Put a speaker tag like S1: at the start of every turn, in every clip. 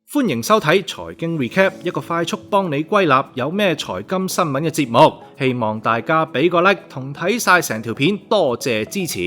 S1: 歡迎收睇財經 Recap， 一個快速幫你歸納有咩財金新聞嘅節目。希望大家俾個 like 同睇晒成條片，多謝支持。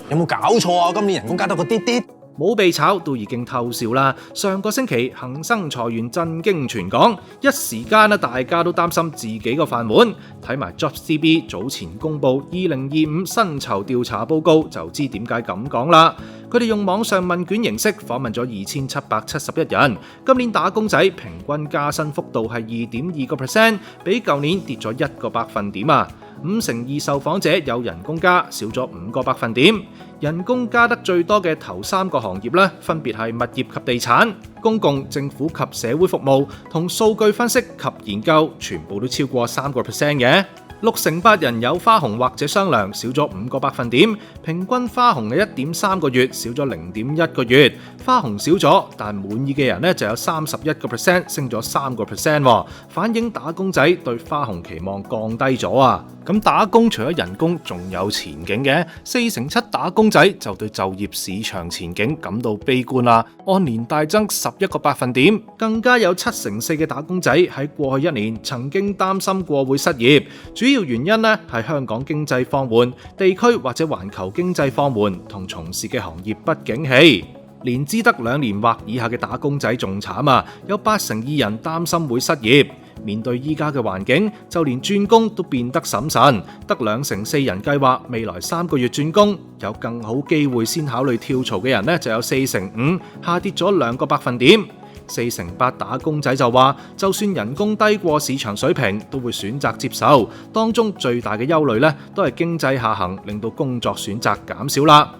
S2: 有冇搞錯啊？今年人工加得個啲啲，
S1: 冇被炒都已經偷笑啦。上個星期恒生裁員震驚全港，一時間大家都擔心自己個飯碗。睇埋 JobsDB 早前公布2025薪酬調查報告，就知點解咁講啦。佢哋用網上問卷形式訪問咗2771人，今年打工仔平均加薪幅度係 2.2%， 比舊年跌咗1個百分點啊。52%受訪者有人工加，少咗5個百分點。人工加得最多嘅頭3個行業咧，分別係物業及地產、公共、政府及社會服務同數據分析及研究，全部都超過3%嘅。68%人有花紅或者雙糧，少咗5個百分點，平均花紅係 1.3 個月，少咗 0.1 個月。花紅少咗，但滿意嘅人咧就有 31%， 升咗3%，反映打工仔對花紅期望降低咗啊！咁打工除咗人工，仲有前景嘅，47%打工仔就對就業市場前景感到悲觀啦，按年大增11個百分點，更加有74%嘅打工仔喺過去1年曾經擔心過會失業，主要原因咧係香港經濟放緩、地區或者環球經濟放緩同從事嘅行業不景氣。年資得2年或以下嘅打工仔仲慘啊，有82%人擔心會失業。面對依家嘅環境，就連轉工都變得審慎，得4%人計劃未來3個月轉工，有更好機會先考慮跳槽嘅人呢，就有4%，下跌咗2個百分點。4%打工仔就話，就算人工低過市場水平，都會選擇接受。當中最大嘅憂慮呢，都係經濟下行，令到工作選擇減少啦。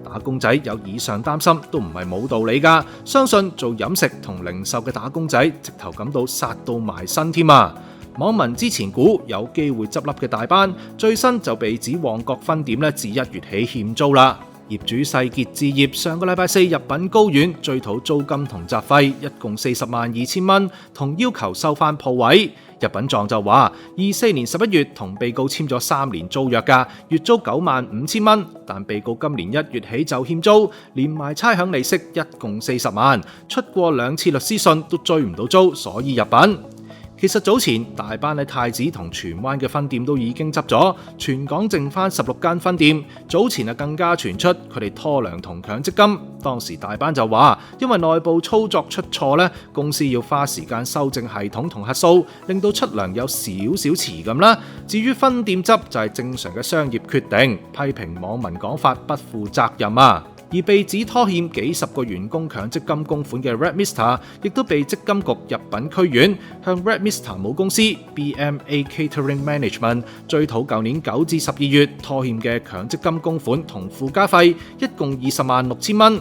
S1: 打工仔有以上擔心都唔係冇道理㗎，相信做飲食同零售嘅打工仔直頭感到殺到埋身添啊！網民之前估有機會執笠嘅大班，最新就被指旺角分店自1月起欠租啦。業主世傑置業上個禮拜4入稟高院追討租金同雜費，一共402000蚊，同要求收返鋪位。入稟狀就話，24年11月同被告簽咗3年租約㗎，月租95000蚊，但被告今年1月起就欠租，連埋差餉利息一共40萬，出過2次律師信都追唔到租，所以入稟。其實早前大班喺太子同荃灣嘅分店都已經執咗，全港剩返16間分店。早前更加傳出佢哋拖糧同強積金，當時大班就話因為內部操作出錯，公司要花時間修正系統同核數，令到出糧有少少遲咁啦。至於分店執就係正常嘅商業決定，批評網民講法不負責任啊！而被指拖欠幾十個員工強積金供款嘅 Red MR 亦都被積金局入稟區院，向 Red MR 母公司 BMA Catering Management 追討舊年9至12月拖欠嘅強積金供款同附加費，一共206000蚊。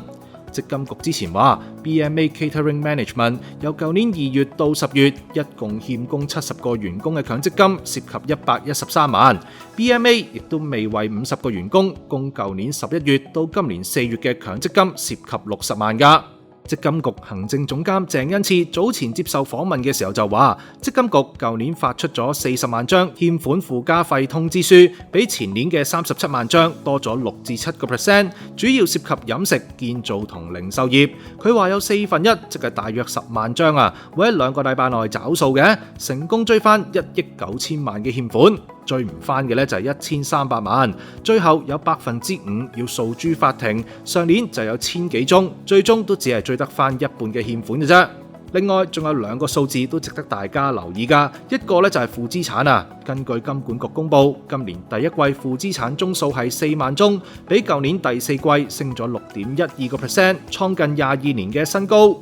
S1: 積金局之前話 BMA Catering Management 由舊年2月到10月，一共欠供70個員工嘅強積金，涉及113萬。BMA 亦都未為50個員工供舊年11月到今年4月嘅強積金，涉及60萬㗎。積金局行政總監鄭恩賜早前接受訪問嘅時候就話，積金局舊年發出咗40萬張欠款附加費通知書，比前年嘅37萬張多咗6至7%，主要涉及飲食、建造同零售業。佢話有1/4，即係大約10萬張會喺2個禮拜內找數嘅，成功追翻1億9000萬嘅欠款。追唔翻嘅就係1300萬，最後有5%要訴諸法庭。上年就有1000幾宗，最終都只係追得翻一半嘅欠款嘅啫。另外仲有2個數字都值得大家留意㗎，一個就係負資產啊。根據金管局公佈，今年第一季負資產宗數係4萬宗，比舊年第4季升咗6.12%，創近22年嘅新高。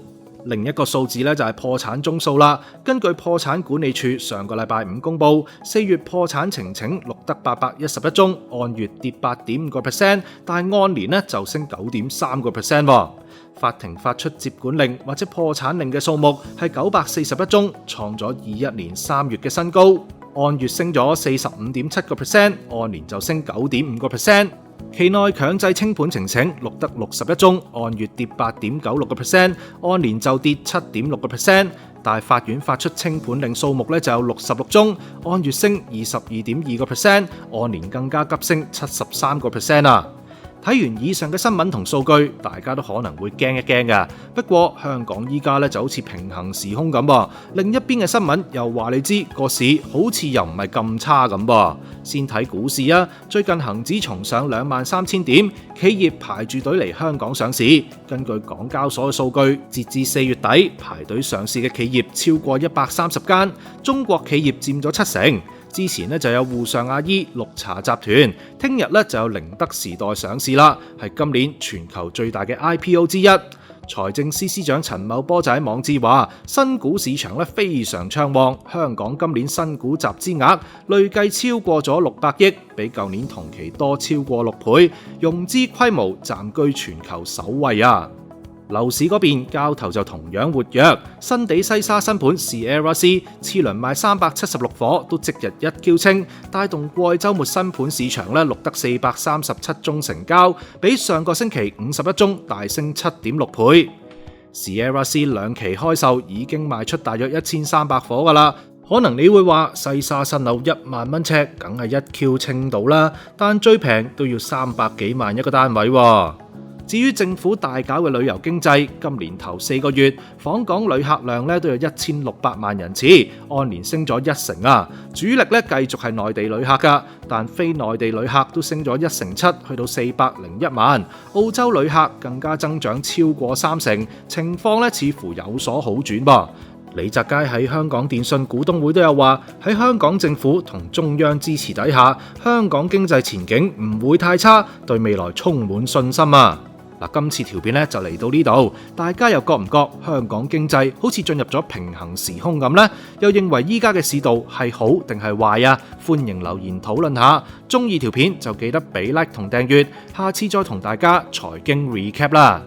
S1: 另一個數字就係破產宗數啦。根據破產管理處上個禮拜5公佈，4月破產呈請錄得811宗，按月跌8.5%，但係按年就升9.3%。法庭發出接管令或者破產令嘅數目係941宗，創咗21年3月嘅新高，按月升咗45.7%，按年就升9.5%。期內強制清盤呈請錄得61宗，按月跌8.96%，按年就跌7.6%。但係法院發出清盤令數目就有66宗，按月升22.2%，按年更加急升73%啊！睇完以上嘅新聞同數據，大家都可能會驚一驚㗎。不過香港依家咧就好似平行時空咁噃，另一邊嘅新聞又話你知個市好似又唔係咁差咁噃。先睇股市啊，最近恒指重上23,000點，企業排住隊嚟香港上市。根據港交所嘅數據，截至4月底，排隊上市嘅企業超過130間，中國企業佔咗70%。之前咧就有滬上阿姨、綠茶集團，聽日咧就有寧德時代上市啦，係今年全球最大嘅 IPO 之一。財政司司長陳茂波就喺網誌話，新股市場咧非常暢旺，香港今年新股集資額累計超過咗600億，比舊年同期多超過6倍，融資規模暫居全球首位啊！樓市嗰邊交投就同樣活躍，新地西沙新盤 Sierra C 次輪賣376伙，都即日一飆升，帶動過去週末新盤市場咧錄得437宗成交，比上個星期51宗大升7.6倍。Sierra C 兩期開售已經賣出大約1300伙㗎啦。可能你會話西沙新樓1萬蚊尺，梗係一飆清到啦，但最平都要300幾萬一個單位喎。至於政府大搞嘅旅遊經濟，今年頭4個月訪港旅客量咧都有1600萬人次，按年升咗1成啊！主力咧繼續係內地旅客㗎，但非內地旅客都升咗1.7%，去到401萬。澳洲旅客更加增長超過3成，情況咧似乎有所好轉噃。李澤楷喺香港電訊股東會都有話，喺香港政府同中央支持底下，香港經濟前景唔會太差，對未來充滿信心啊！嗱，今次條片咧就嚟到呢度，大家又覺唔覺香港經濟好似進入咗平行時空咁呢？又認為依家嘅市道係好定係壞啊？歡迎留言討論下。鍾意條片就記得俾 like 同訂閱，下次再同大家財經 recap 啦。